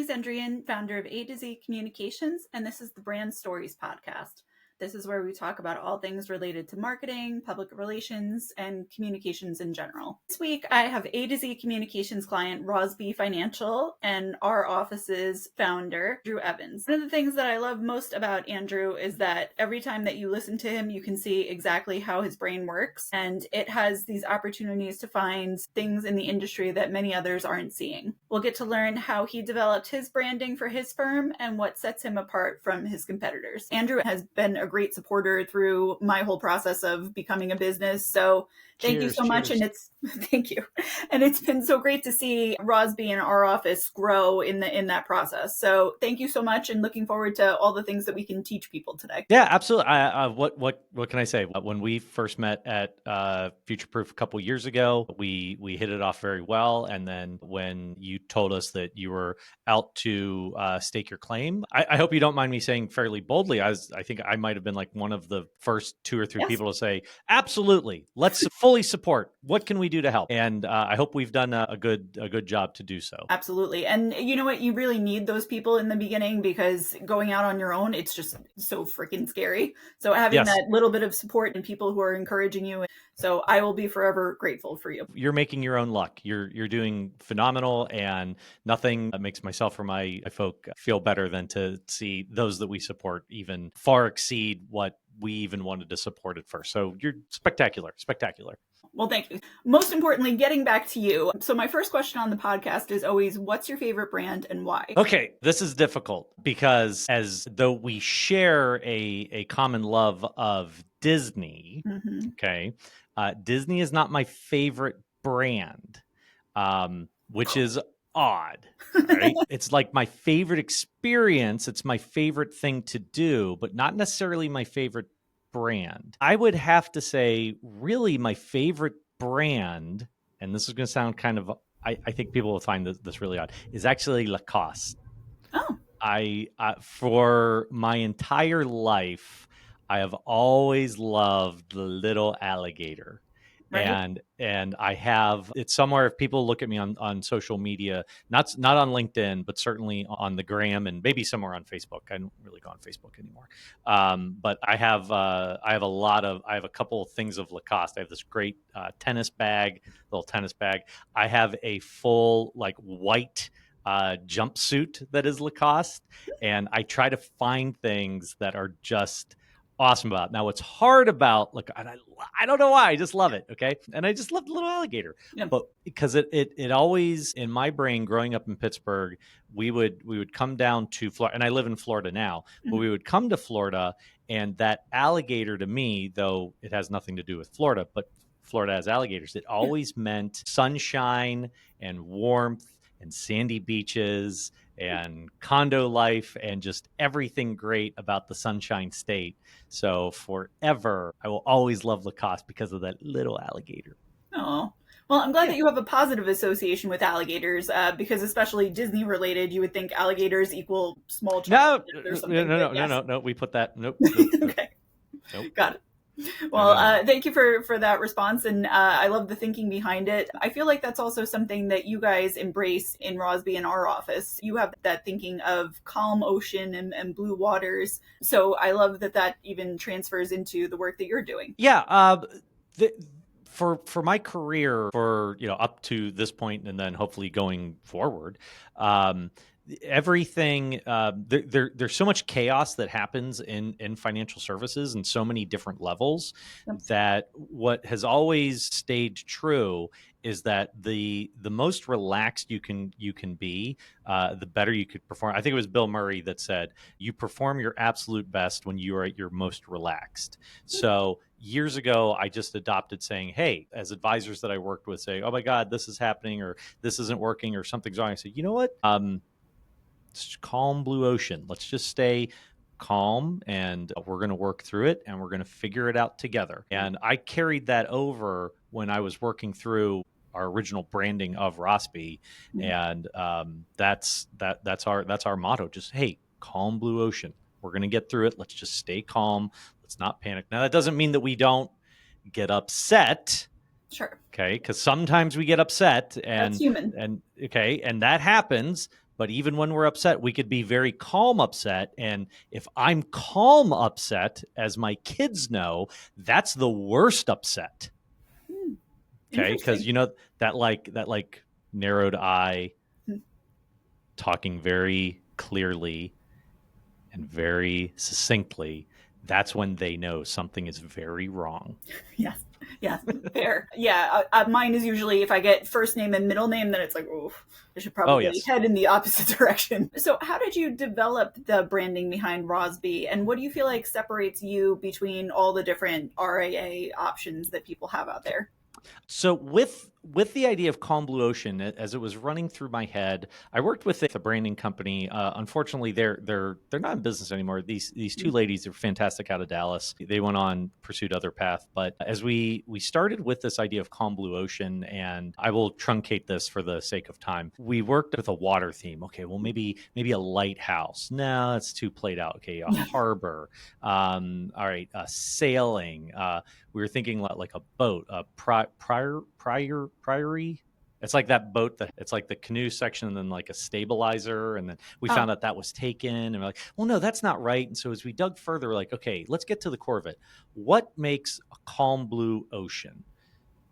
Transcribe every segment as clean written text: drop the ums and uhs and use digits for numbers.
Annalise Endrian, founder of AtoZ Communications, and this is the Brand Stories podcast. This is where we talk about all things related to marketing, public relations, and communications in general. This week, I have AtoZ Communications client Rossby Financial and ROffice's founder, Andrew Evans. One of the things that I love most about Andrew is that every time that you listen to him, you can see exactly how his brain works, and it has these opportunities to find things in the industry that many others aren't seeing. We'll get to learn how he developed his branding for his firm and what sets him apart from his competitors. Andrew has been a great supporter through my whole process of becoming a business. So thank you so much. And thank you. And it's been so great to see Rossby and ROffice grow in that process. So thank you so much, and looking forward to all the things that we can teach people today. Yeah, absolutely. What can I say? When we first met at Future Proof a couple years ago, we hit it off very well. And then when you told us that you were out to stake your claim, I hope you don't mind me saying fairly boldly, I think I might have been like one of the first 2 or 3 people to say, absolutely, let's fully support. What can we do to help? And I hope we've done a good job to do so. Absolutely. And you know what? You really need those people in the beginning, because going out on your own, it's just so freaking scary. So having that little bit of support and people who are encouraging you. So I will be forever grateful for you. You're making your own luck. You're doing phenomenal, and nothing makes myself or my folk feel better than to see those that we support even far exceed what we even wanted to support at first. So you're spectacular. Well, thank you. Most importantly, getting back to you. So my first question on the podcast is always, what's your favorite brand and why? Okay, this is difficult because as though we share a common love of Disney, okay, Disney is not my favorite brand, which is odd, right? It's like my favorite experience. It's my favorite thing to do, but not necessarily my favorite brand. I would have to say really my favorite brand, and this is going to sound kind of, I think people will find this really odd, is actually Lacoste. Oh. I for my entire life, I have always loved the little alligator. Right. And I have, it's somewhere, if people look at me on social media, not on LinkedIn, but certainly on the gram and maybe somewhere on Facebook. I don't really go on Facebook anymore. But I have a couple of things of Lacoste. I have this great little tennis bag. I have a full like white jumpsuit that is Lacoste. And I try to find things that are just awesome about it. Now, what's hard about, look, I don't know why, I just love it. Okay. And I just love the little alligator, but because it always, in my brain, growing up in Pittsburgh, we would come down to Florida, and I live in Florida now, but we would come to Florida, and that alligator to me, though it has nothing to do with Florida, but Florida has alligators, it always meant sunshine and warmth and sandy beaches and condo life and just everything great about the Sunshine State. So forever, I will always love Lacoste because of that little alligator. Oh, well, I'm glad that you have a positive association with alligators, because especially Disney related, you would think alligators equal small child or something. No. We put that. Nope. Okay. Nope. Got it. Well, thank you for that response. And I love the thinking behind it. I feel like that's also something that you guys embrace in Rossby and ROffice. You have that thinking of calm ocean and blue waters. So I love that even transfers into the work that you're doing. Yeah. For my career, up to this point, and then hopefully going forward, everything there's so much chaos that happens in financial services and so many different levels that what has always stayed true is that the most relaxed you can be, the better you could perform. I think it was Bill Murray that said, you perform your absolute best when you are at your most relaxed. So years ago, I just adopted saying, hey, as advisors that I worked with say, oh my God, this is happening, or this isn't working, or something's wrong. I said, you know what? It's calm blue ocean. Let's just stay calm, and we're going to work through it, and we're going to figure it out together. And I carried that over when I was working through our original branding of Rossby, and that's our motto. Just, hey, calm blue ocean. We're going to get through it. Let's just stay calm. Let's not panic. Now, that doesn't mean that we don't get upset. Sure. Okay, because sometimes we get upset, and that's human. And that happens. But even when we're upset, we could be very calm upset. And if I'm calm upset, as my kids know, that's the worst upset. Okay. Because Interesting. you know that narrowed eye, Hmm. talking very clearly and very succinctly, that's when they know something is very wrong. Yes. Yes. Fair. Yeah. Mine is usually if I get first name and middle name, then it's like, oh, I should Oh, probably yes. head in the opposite direction. So, how did you develop the branding behind Rossby, and what do you feel like separates you between all the different RAA options that people have out there? So with the idea of Calm Blue Ocean, as it was running through my head, I worked with a branding company. Unfortunately, they're not in business anymore. These two ladies are fantastic out of Dallas. They went on pursued other path, but as we started with this idea of Calm Blue Ocean, and I will truncate this for the sake of time. We worked with a water theme. Okay, well maybe a lighthouse. No, it's too played out. Okay, a harbor. All right, sailing. We were thinking like a boat, a priory. It's like that boat that it's like the canoe section and then like a stabilizer. And then we Oh. found out that was taken. And we're like, well, no, that's not right. And so as we dug further, we're like, okay, let's get to the core of it. What makes a calm blue ocean?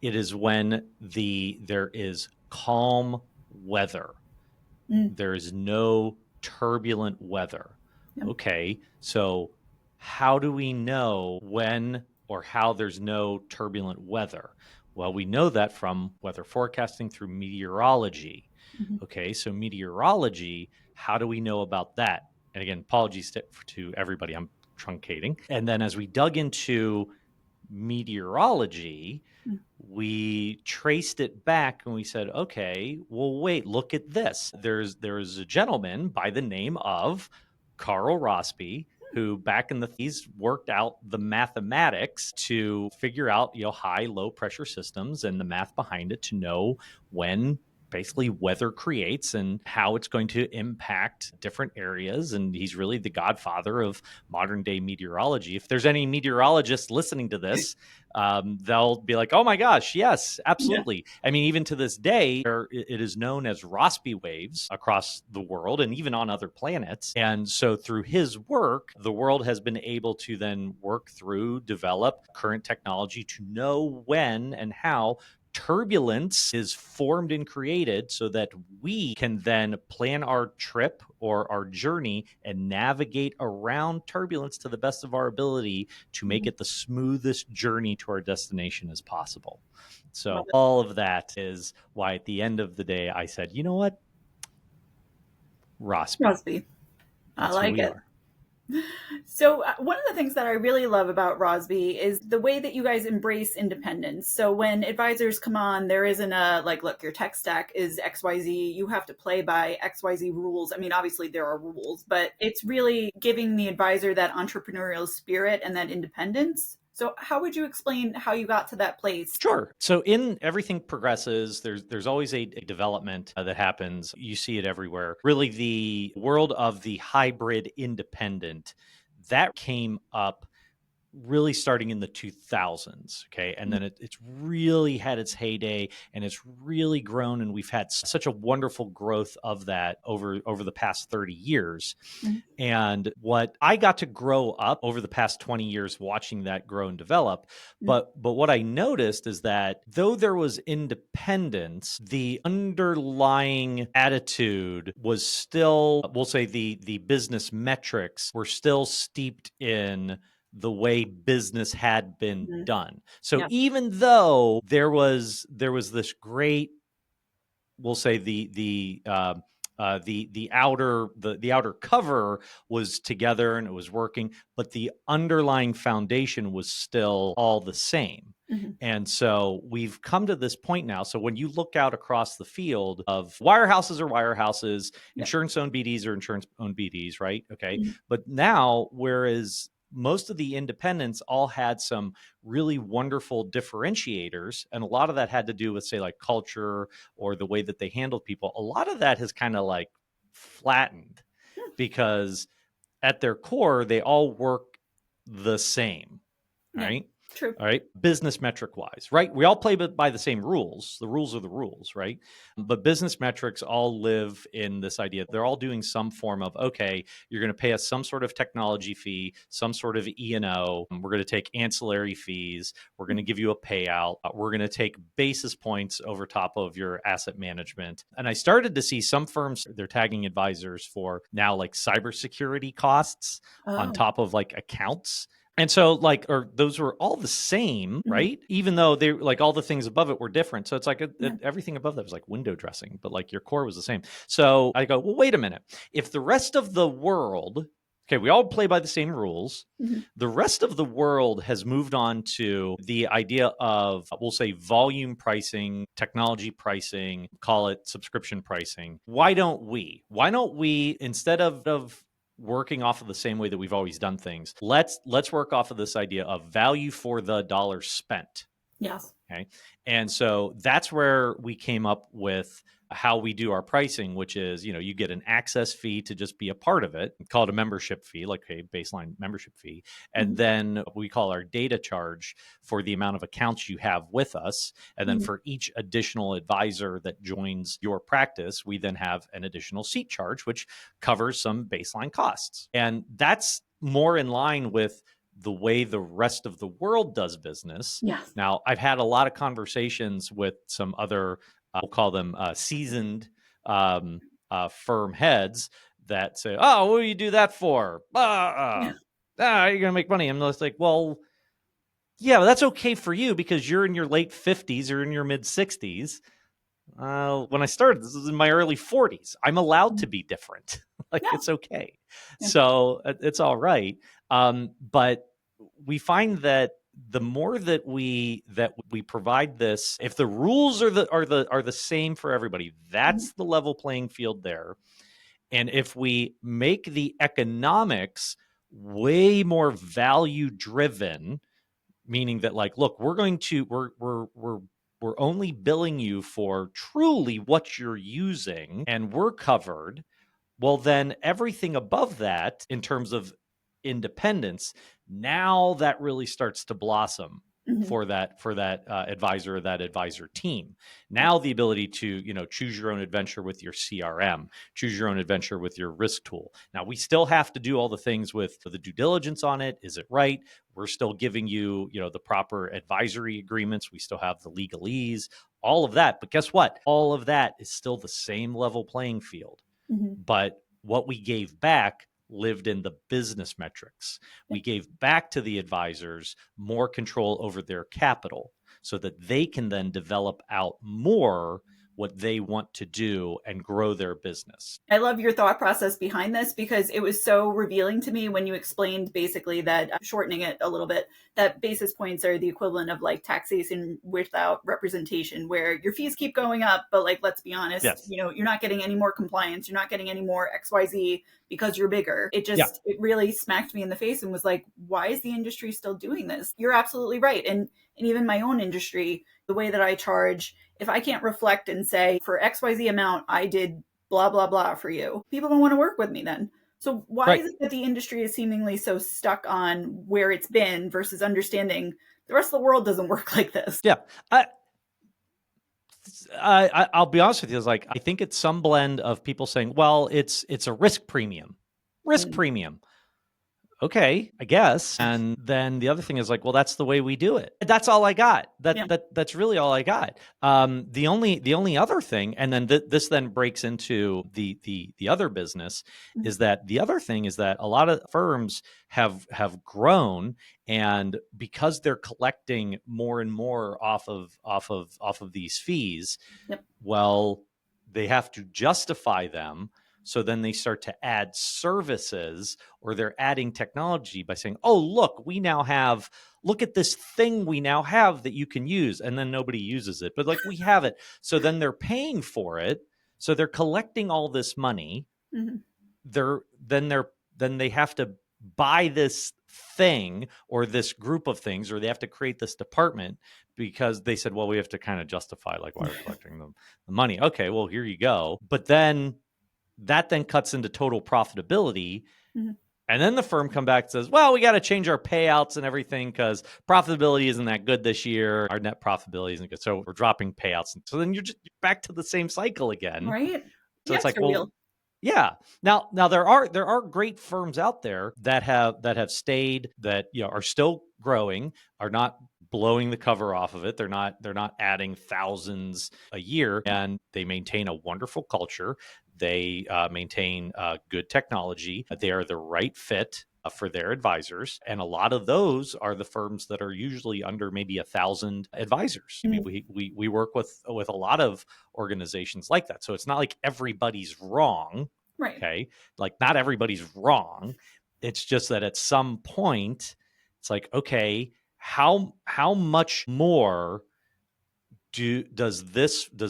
It is when there is calm weather. Mm. There is no turbulent weather. Yep. Okay, so how do we know when or how there's no turbulent weather? Well, we know that from weather forecasting through meteorology. Mm-hmm. Okay, so meteorology, how do we know about that? And again, apologies to everybody, I'm truncating. And then as we dug into meteorology, we traced it back and we said, okay, well, wait, look at this. There's a gentleman by the name of Carl Rossby who back in the '30s worked out the mathematics to figure out, high, low pressure systems and the math behind it to know when basically weather creates and how it's going to impact different areas. And he's really the godfather of modern day meteorology. If there's any meteorologists listening to this, they'll be like, oh my gosh, yes, Yeah. absolutely. I mean, even to this day, it is known as Rossby waves across the world and even on other planets. And so through his work, the world has been able to then work through, develop current technology to know when and how turbulence is formed and created so that we can then plan our trip or our journey and navigate around turbulence to the best of our ability to make it the smoothest journey to our destination as possible. Love So it. all of that is why at the end of the day I said, you know what? Rossby. Rossby. I That's who like we it. are. So, one of the things that I really love about Rossby is the way that you guys embrace independence. So, when advisors come on, there isn't a like, look, your tech stack is XYZ, you have to play by XYZ rules. I mean, obviously, there are rules, but it's really giving the advisor that entrepreneurial spirit and that independence. So, how would you explain how you got to that place? Sure. So in everything progresses, there's always a development that happens. You see it everywhere. Really, the world of the hybrid independent that came up really starting in the 2000s. Okay. And then it's really had its heyday and it's really grown. And we've had such a wonderful growth of that over the past 30 years. Mhm. And what I got to grow up over the past 20 years watching that grow and develop. But what I noticed is that though there was independence, the underlying attitude was still, we'll say the business metrics were still steeped in the way business had been Mhm. done. So Yeah. even though there was this great, we'll say the outer cover was together and it was working, but the underlying foundation was still all the same. Mhm. And so we've come to this point now. So when you look out across the field of wirehouses, Yeah. insurance owned BDs or insurance owned BDs, right? Okay. Mhm. But now, whereas most of the independents all had some really wonderful differentiators, and a lot of that had to do with, say, like culture or the way that they handled people. A lot of that has kind of like flattened because at their core, they all work the same, Yeah. right? True. All right. Business metric wise, right? We all play by the same rules. The rules are the rules, right? But business metrics all live in this idea. They're all doing some form of, okay, you're going to pay us some sort of technology fee, some sort of E&O. We're going to take ancillary fees. We're going to give you a payout. We're going to take basis points over top of your asset management. And I started to see some firms, they're tagging advisors for now like cybersecurity costs on top of like accounts. And so like, or those were all the same, right? Even though they like all the things above it were different. So it's like everything above that was like window dressing, but like your core was the same. So I go, well, wait a minute. If the rest of the world, okay, we all play by the same rules. The rest of the world has moved on to the idea of, we'll say, volume pricing, technology pricing, call it subscription pricing. Why don't we? Why don't we, instead of working off of the same way that we've always done things, let's work off of this idea of value for the dollar spent. Yes. Okay. And so that's where we came up with how we do our pricing, which is, you get an access fee to just be a part of it, call it a membership fee, like a baseline membership fee. And then we call our data charge for the amount of accounts you have with us. And then for each additional advisor that joins your practice, we then have an additional seat charge, which covers some baseline costs. And that's more in line with the way the rest of the world does business. Yes. Now, I've had a lot of conversations with some other, we'll call them seasoned firm heads that say, oh, what do you do that for? You're going to make money. I'm just like, well, yeah, but that's okay for you because you're in your late 50s or in your mid 60s. When I started, this was in my early 40s. I'm allowed to be different. It's okay. So it's all right. But we find that the more that we provide this, if the rules are the same for everybody, that's the level playing field there. And if we make the economics way more value driven, meaning that like, look, we're only billing you for truly what you're using and we're covered, well, then everything above that in terms of independence, now that really starts to blossom for that advisor or that advisor team. Now the ability to choose your own adventure with your CRM, choose your own adventure with your risk tool. Now we still have to do all the things with the due diligence on it. Is it right? We're still giving you the proper advisory agreements. We still have the legalese, all of that. But guess what? All of that is still the same level playing field. But what we gave back lived in the business metrics. We gave back to the advisors more control over their capital so that they can then develop out more what they want to do and grow their business. I love your thought process behind this because it was so revealing to me when you explained basically that, shortening it a little bit, that basis points are the equivalent of like taxation without representation, where your fees keep going up, but like, let's be honest, you're not getting any more compliance. You're not getting any more XYZ because you're bigger. It just, it really smacked me in the face and was like, why is the industry still doing this? You're absolutely right. And even my own industry, the way that I charge, if I can't reflect and say for XYZ amount, I did blah, blah, blah for you, people don't want to work with me then. So why is it that the industry is seemingly so stuck on where it's been versus understanding the rest of the world doesn't work like this? Yeah. I'll be honest with you. It's like, I think it's some blend of people saying, well, it's a risk premium. Premium. Okay, I guess. And then the other thing is like, well, that's the way we do it. That's all I got. That's really all I got. The only other thing, and then this then breaks into the other business, is that the other thing is that a lot of firms have grown, and because they're collecting more and more off of these fees, well, they have to justify them. So then they start to add services, or they're adding technology by saying, oh, look at this thing we now have that you can use. And then nobody uses it, but like we have it. So then they're paying for it. So they're collecting all this money. Then they have to buy this thing or this group of things, or they have to create this department because they said, well, we have to kind of justify like why we're collecting the money. Okay, well, here you go. But then that then cuts into total profitability. And then the firm come back and says, well, we got to change our payouts and everything because profitability isn't that good this year. Our net profitability isn't good. So we're dropping payouts. So then you're back to the same cycle again. Right. So The it's like, extra well, wheel. yeah. Now there are great firms out there that have stayed, that are still growing, are not blowing the cover off of it. They're not adding thousands a year, and they maintain a wonderful culture. They maintain good technology. They are the right fit for their advisors, and a lot of those are the firms that are usually under maybe 1,000 advisors. Mm. I mean, we work with a lot of organizations like that, so it's not like everybody's wrong. Right. Okay, like not everybody's wrong. It's just that at some point, it's like, okay, how much more does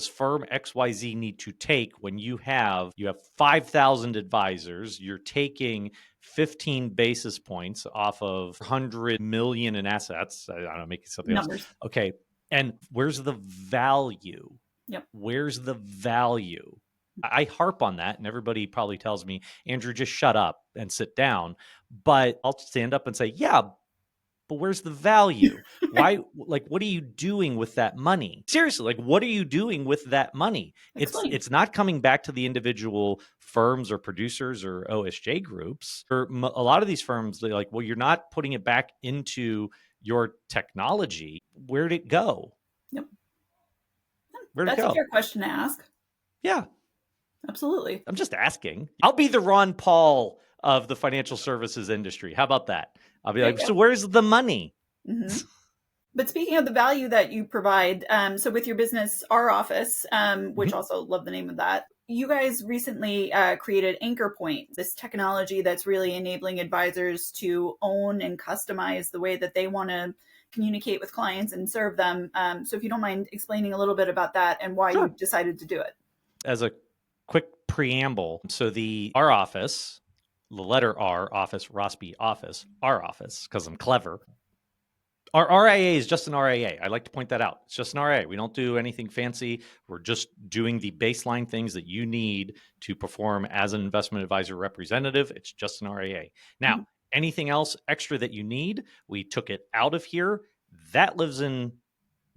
firm XYZ need to take when you have 5,000 advisors, you're taking 15 basis points off of 100 million in assets. I don't know, making something Numbers. else. Okay. And where's the value? Yep. Where's the value? I harp on that, and everybody probably tells me, Andrew, just shut up and sit down. But I'll stand up and say, yeah, but where's the value? Why? Like, what are you doing with that money? Seriously, like, what are you doing with that money? Explain. It's not coming back to the individual firms or producers or OSJ groups. For a lot of these firms, they're like, well, you're not putting it back into your technology. Where'd it go? Yep. Where'd it That's a go? fair question to ask. Yeah. Absolutely. I'm just asking. I'll be the Ron Paul of the financial services industry. How about that? I'll be like, so where's the money? Mm-hmm. But speaking of the value that you provide, so with your business, ROffice, which also love the name of that, you guys recently created Anchor Point, this technology that's really enabling advisors to own and customize the way that they want to communicate with clients and serve them. So if you don't mind explaining a little bit about that and why you decided to do it. As a quick preamble, so the ROffice, the letter R, office, Rossby office, ROffice, because I'm clever. Our RIA is just an RIA. I like to point that out. It's just an RIA. We don't do anything fancy. We're just doing the baseline things that you need to perform as an investment advisor representative. It's just an RIA. Now, anything else extra that you need, we took it out of here. That lives in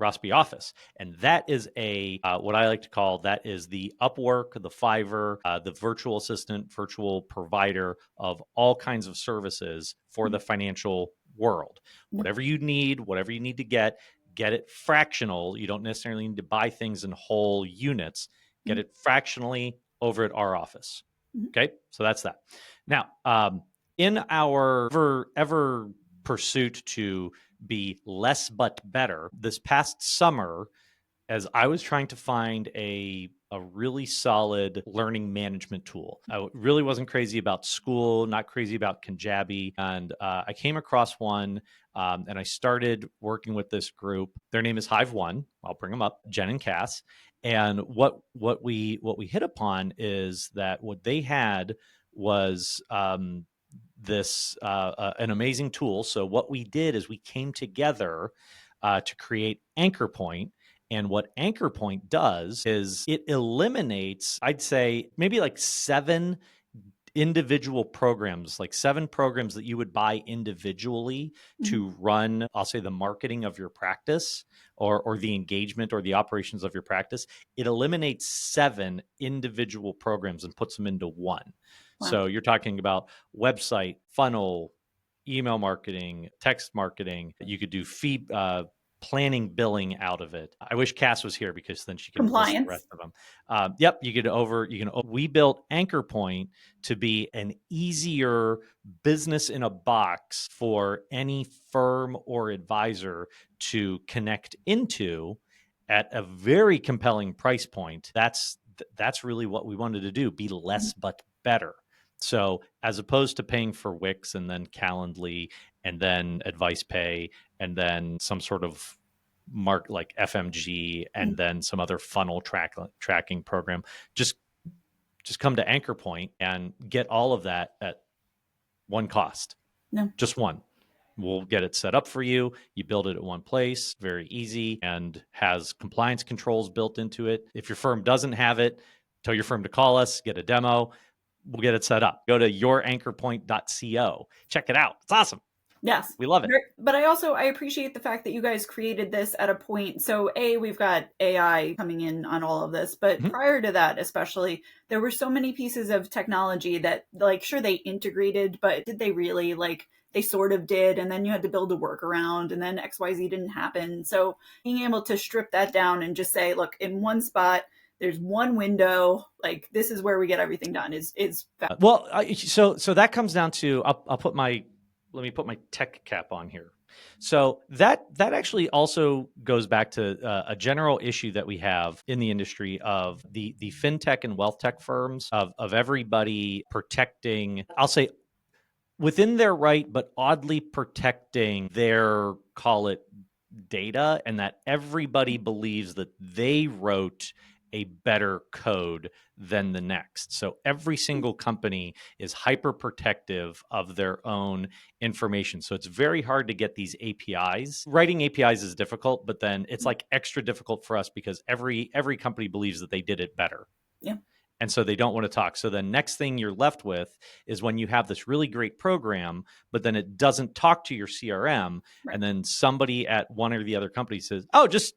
Rossby office. And that is what I like to call, that is the Upwork, the Fiverr, the virtual assistant, virtual provider of all kinds of services for the financial world. Whatever you need to get it fractional. You don't necessarily need to buy things in whole units. Get it fractionally over at ROffice. Okay, so that's that. Now, in our ever pursuit to be less but better, this past summer, as I was trying to find a really solid learning management tool. I really wasn't crazy about school, not crazy about Kajabi, and I came across one, and I started working with this group. Their name is Hive One. I'll bring them up, Jen and Cass. And what we hit upon is that what they had was this an amazing tool. So what we did is we came together to create Anchor Point. And what Anchor Point does is it eliminates, I'd say, maybe like 7 individual programs, like 7 programs that you would buy individually to run, I'll say, the marketing of your practice or the engagement or the operations of your practice. It eliminates 7 individual programs and puts them into one. Wow. So you're talking about website, funnel, email marketing, text marketing. You could do fee planning, billing out of it. I wish Cass was here because then she could list the rest of them. Yep, we built Anchor Point to be an easier business in a box for any firm or advisor to connect into at a very compelling price point. That's really what we wanted to do, be less but better. So as opposed to paying for Wix and then Calendly and then Advice Pay and then some sort of mark like FMG and then some other funnel tracking program, just come to Anchor Point and get all of that at one cost. No. Just one. We'll get it set up for you. You build it at one place, very easy, and has compliance controls built into it. If your firm doesn't have it, tell your firm to call us, get a demo. we'll get it set up. Go to youranchorpoint.co. Check it out. It's awesome. Yes. We love it. But I appreciate the fact that you guys created this at a point. So we've got AI coming in on all of this, but prior to that, especially, there were so many pieces of technology that, like, sure, they integrated, but did they really? Like, they sort of did, and then you had to build a workaround, and then XYZ didn't happen. So being able to strip that down and just say, look, in one spot, there's one window, like, this is where we get everything done is well, so that comes down to, let me put my tech cap on here. So that actually also goes back to a general issue that we have in the industry of the fintech and wealth tech firms, of everybody protecting, I'll say, within their right, but oddly protecting their, call it, data, and that everybody believes that they wrote a better code than the next. So every single company is hyper protective of their own information. So it's very hard to get these APIs. Writing APIs is difficult, but then it's like extra difficult for us because every company believes that they did it better. Yeah. And so they don't want to talk. So the next thing you're left with is when you have this really great program, but then it doesn't talk to your CRM. Right. And then somebody at one or the other company says, oh, just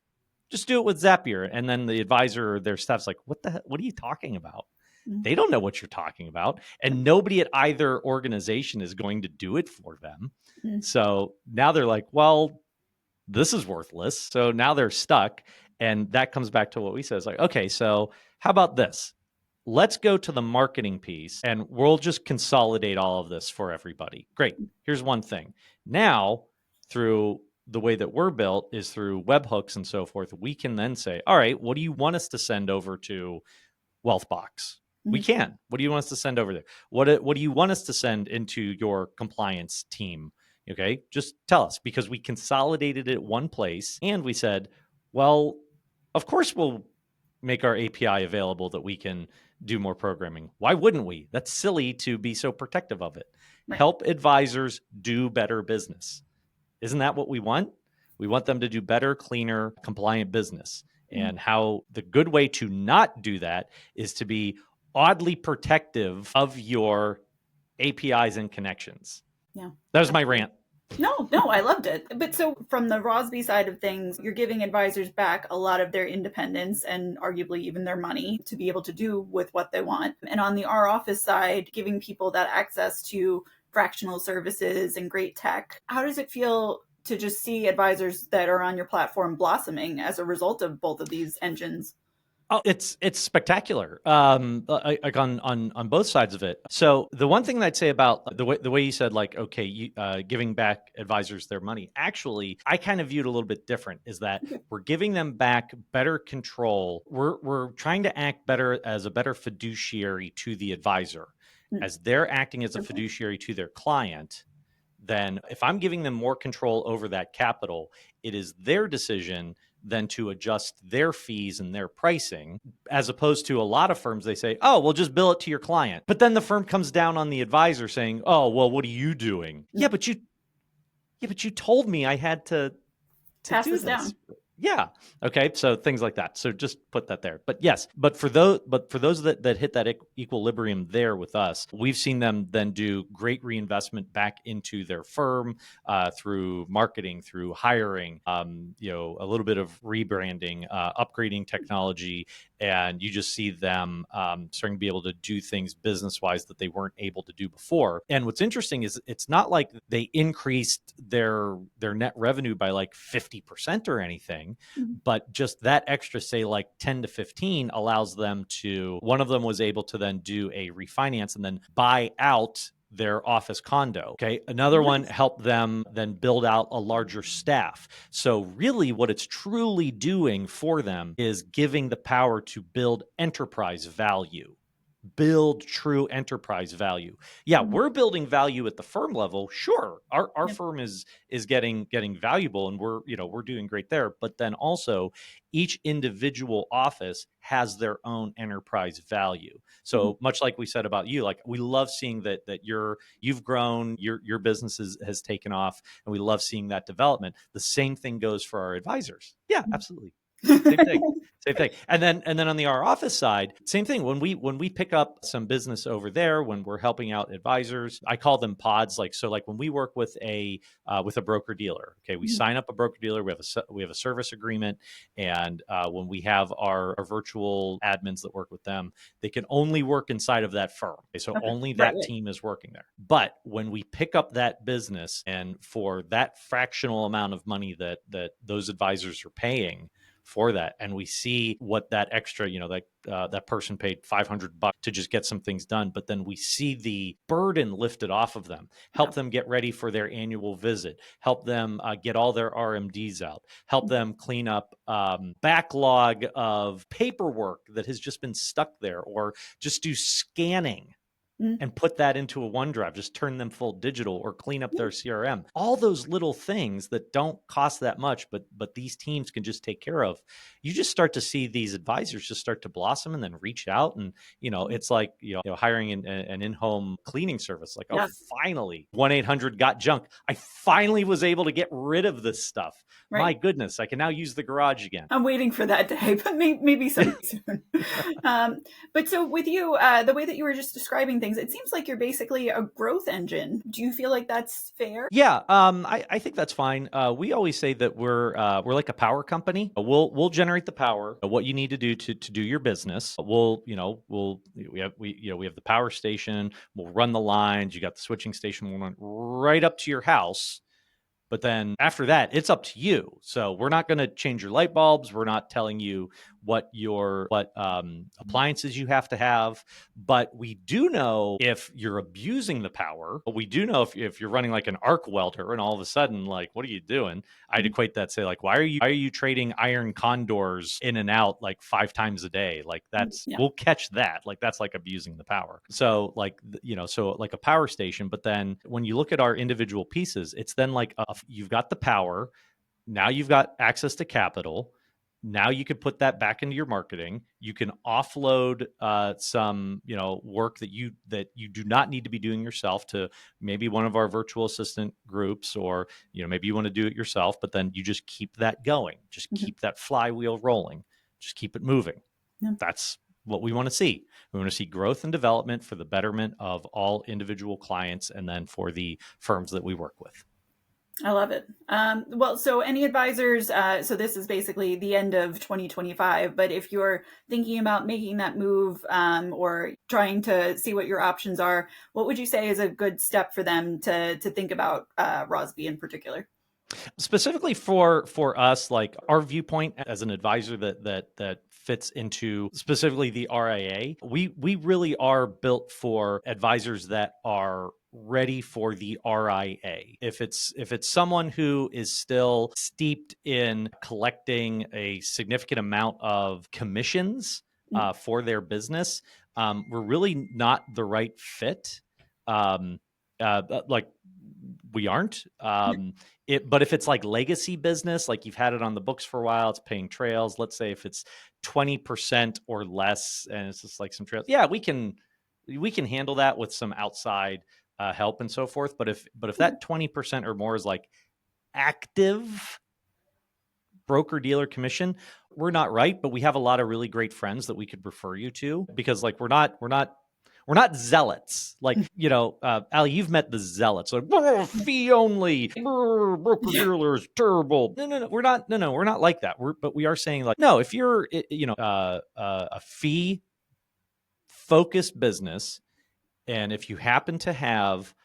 do it with Zapier. And then the advisor or their staff's like, what are you talking about? Mm-hmm. They don't know what you're talking about. And nobody at either organization is going to do it for them. Mm-hmm. So now they're like, well, this is worthless. So now they're stuck. And that comes back to what we said. It's like, okay, so how about this? Let's go to the marketing piece and we'll just consolidate all of this for everybody. Great. Here's one thing. Now, through the way that we're built is through webhooks and so forth, we can then say, all right, what do you want us to send over to Wealthbox? Mm-hmm. We can. What do you want us to send over there? What do you want us to send into your compliance team? Okay, just tell us, because we consolidated it at one place and we said, well, of course we'll make our API available that we can do more programming. Why wouldn't we? That's silly to be so protective of it. Right. Help advisors do better business. Isn't that what we want? We want them to do better, cleaner, compliant business. Mm-hmm. And how the good way to not do that is to be oddly protective of your APIs and connections. Yeah. That was my rant. No, I loved it. But so from the Rossby side of things, you're giving advisors back a lot of their independence and arguably even their money to be able to do with what they want. And on the ROffice side, giving people that access to fractional services and great tech. How does it feel to just see advisors that are on your platform blossoming as a result of both of these engines? Oh, it's spectacular, like on both sides of it. So the one thing that I'd say about the way you said, like, okay, giving back advisors their money, actually, I kind of viewed a little bit different. Is that we're giving them back better control. We're trying to act better as a better fiduciary to the advisor, as they're acting as a fiduciary to their client. Then if I'm giving them more control over that capital, it is their decision then to adjust their fees and their pricing, as opposed to a lot of firms, they say, oh, well, just bill it to your client. But then the firm comes down on the advisor saying, oh, well, what are you doing? Yeah, but you told me I had to pass do this down. Yeah. Okay. So things like that. So just put that there. But yes, but for those that hit that equilibrium there with us, we've seen them then do great reinvestment back into their firm through marketing, through hiring, a little bit of rebranding, upgrading technology, and you just see them starting to be able to do things business-wise that they weren't able to do before. And what's interesting is it's not like they increased their net revenue by like 50% or anything. But just that extra, say like 10 to 15 allows them to, one of them was able to then do a refinance and then buy out their office condo. Okay. Another one helped them then build out a larger staff. So really what it's truly doing for them is giving the power to build enterprise value. Build true enterprise value. Yeah, we're building value at the firm level. Sure, our firm is getting valuable, and we're doing great there. But then also, each individual office has their own enterprise value. So much like we said about you, like we love seeing that you've grown, your business has taken off, and we love seeing that development. The same thing goes for our advisors. Yeah, absolutely. Same thing. Same thing. And then on the ROffice side, same thing. When we pick up some business over there, when we're helping out advisors, I call them pods. Like when we work with a broker dealer, okay, we sign up a broker dealer. We have a service agreement, and when we have our virtual admins that work with them, they can only work inside of that firm. Okay, so Okay. only Right. that team is working there. But when we pick up that business, and for that fractional amount of money that those advisors are paying for that, and we see what that extra, that person paid $500 to just get some things done, but then we see the burden lifted off of them, help them get ready for their annual visit, help them get all their RMDs out, help them clean up backlog of paperwork that has just been stuck there, or just do scanning and put that into a OneDrive, just turn them full digital, or clean up their CRM. All those little things that don't cost that much, but these teams can just take care of. You just start to see these advisors just start to blossom and then reach out. And, it's like, hiring an in-home cleaning service. Like, oh, Yes. finally, 1-800 got junk. I finally was able to get rid of this stuff. My Right. goodness, I can now use the garage again. I'm waiting for that day, but maybe someday soon. But so with you, the way that you were just describing things, it seems like you're basically a growth engine. Do you feel like that's fair? Yeah, I think that's fine. We always say that we're like a power company. We'll generate the power, what you need to do to do your business. We have the power station. We'll run the lines. You got the switching station. We'll run right up to your house. But then after that, it's up to you. So we're not going to change your light bulbs. We're not telling you what appliances you have to have. But we do know if you're abusing the power. But we do know if you're running like an arc welder, and all of a sudden, like, what are you doing? I'd equate that, say, like, why are you trading iron condors in and out like 5 times a day? Like, Yeah. we'll catch that. Like, that's like abusing the power. So like, so like a power station. But then when you look at our individual pieces, it's then like you've got the power. Now you've got access to capital. Now you could put that back into your marketing. You can offload some, work that you do not need to be doing yourself to maybe one of our virtual assistant groups, or maybe you want to do it yourself. But then you just keep that going. Just keep that flywheel rolling. Just keep it moving. Yeah. That's what we want to see. We want to see growth and development for the betterment of all individual clients, and then for the firms that we work with. I love it. Well, so any advisors, so this is basically the end of 2025, but if you're thinking about making that move or trying to see what your options are, what would you say is a good step for them to think about Rossby in particular? Specifically for us, like our viewpoint as an advisor that fits into specifically the RIA, we really are built for advisors that are ready for the RIA. If it's someone who is still steeped in collecting a significant amount of commissions for their business, we're really not the right fit. Like, we aren't. But if it's like legacy business, like you've had it on the books for a while, it's paying trails. Let's say if it's 20% or less, and it's just like some trails, yeah, we can handle that with some outside help and so forth. But if that 20% or more is like active broker dealer commission, we're not right. But we have a lot of really great friends that we could refer you to, because like we're not zealots. Like, Ali, you've met the zealots. Like, fee only, broker dealer is terrible. No, we're not. No, we're not like that. But we are saying, like, no, if you're, a fee focused business, and if you happen to have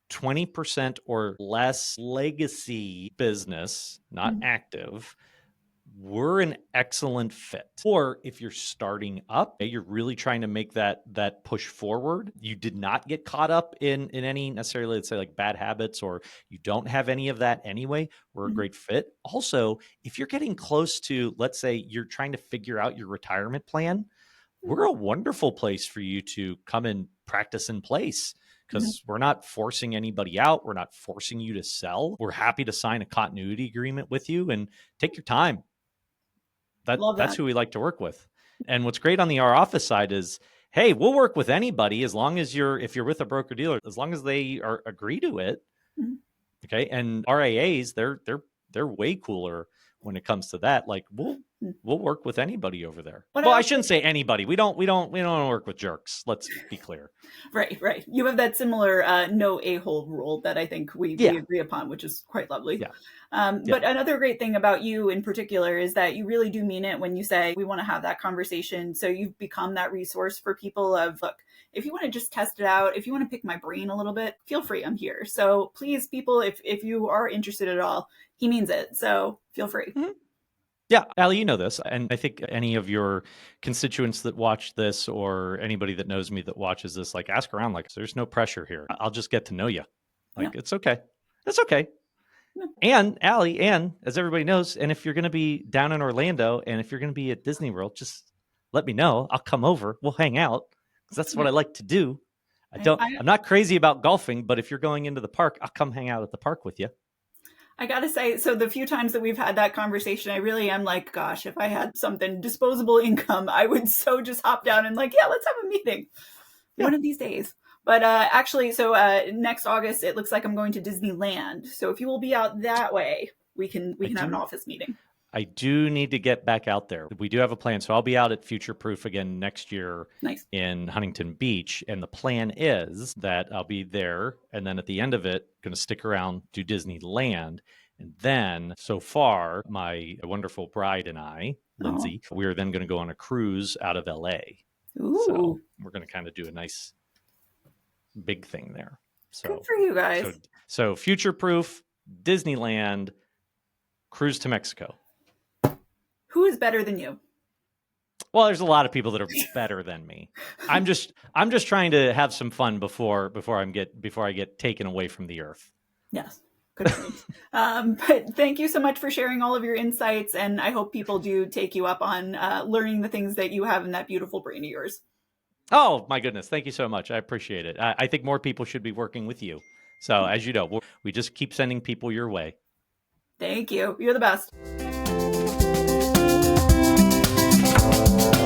20% or less legacy business, not active, we're an excellent fit. Or if you're starting up, you're really trying to make that push forward, you did not get caught up in any necessarily, let's say, like bad habits, or you don't have any of that anyway, we're a great fit. Also, if you're getting close to, let's say, you're trying to figure out your retirement plan, we're a wonderful place for you to come and practice in place, because we're not forcing anybody out. We're not forcing you to sell. We're happy to sign a continuity agreement with you and take your time. Love That's that. who we like to work with. And what's great on the ROffice side is, hey, we'll work with anybody as long as if you're with a broker dealer, as long as they agree to it. Okay. And RAAs, they're way cooler when it comes to that. Like, we'll work with anybody over there. What Well, I else? shouldn't say anybody. We don't work with jerks. Let's be clear. Right. You have that similar no a-hole rule that I think we agree upon, which is quite lovely. Yeah. But another great thing about you in particular is that you really do mean it when you say we want to have that conversation. So you've become that resource for people of, look, if you want to just test it out, if you want to pick my brain a little bit, feel free. I'm here. So please, people, if you are interested at all, he means it. So feel free. Mm-hmm. Yeah, Allie, you know this. And I think any of your constituents that watch this or anybody that knows me that watches this, like ask around, like there's no pressure here. I'll just get to know you. Like it's okay. It's okay. Yeah. And Allie, and as everybody knows, and if you're going to be down in Orlando and if you're going to be at Disney World, just let me know. I'll come over. We'll hang out because that's what I like to do. I'm not crazy about golfing, but if you're going into the park, I'll come hang out at the park with you. I gotta say, so the few times that we've had that conversation, I really am like, gosh, if I had something disposable income, I would so just hop down and like, yeah, let's have a meeting one of these days. But actually, so next August, it looks like I'm going to Disneyland. So if you will be out that way, we can have an office meeting. I do need to get back out there. We do have a plan. So I'll be out at Future Proof again next year in Huntington Beach. And the plan is that I'll be there. And then at the end of it, going to stick around, do Disneyland. And then so far, my wonderful bride and I, Lindsay, we're then going to go on a cruise out of LA. Ooh. So we're going to kind of do a nice big thing there. So good for you guys. So Future Proof, Disneyland, cruise to Mexico. Who is better than you? Well, there's a lot of people that are better than me. I'm just trying to have some fun before I get taken away from the earth. Yes. Good point. But thank you so much for sharing all of your insights, and I hope people do take you up on learning the things that you have in that beautiful brain of yours. Oh my goodness, thank you so much. I appreciate it. I think more people should be working with you. So as you know, we just keep sending people your way. Thank you. You're the best.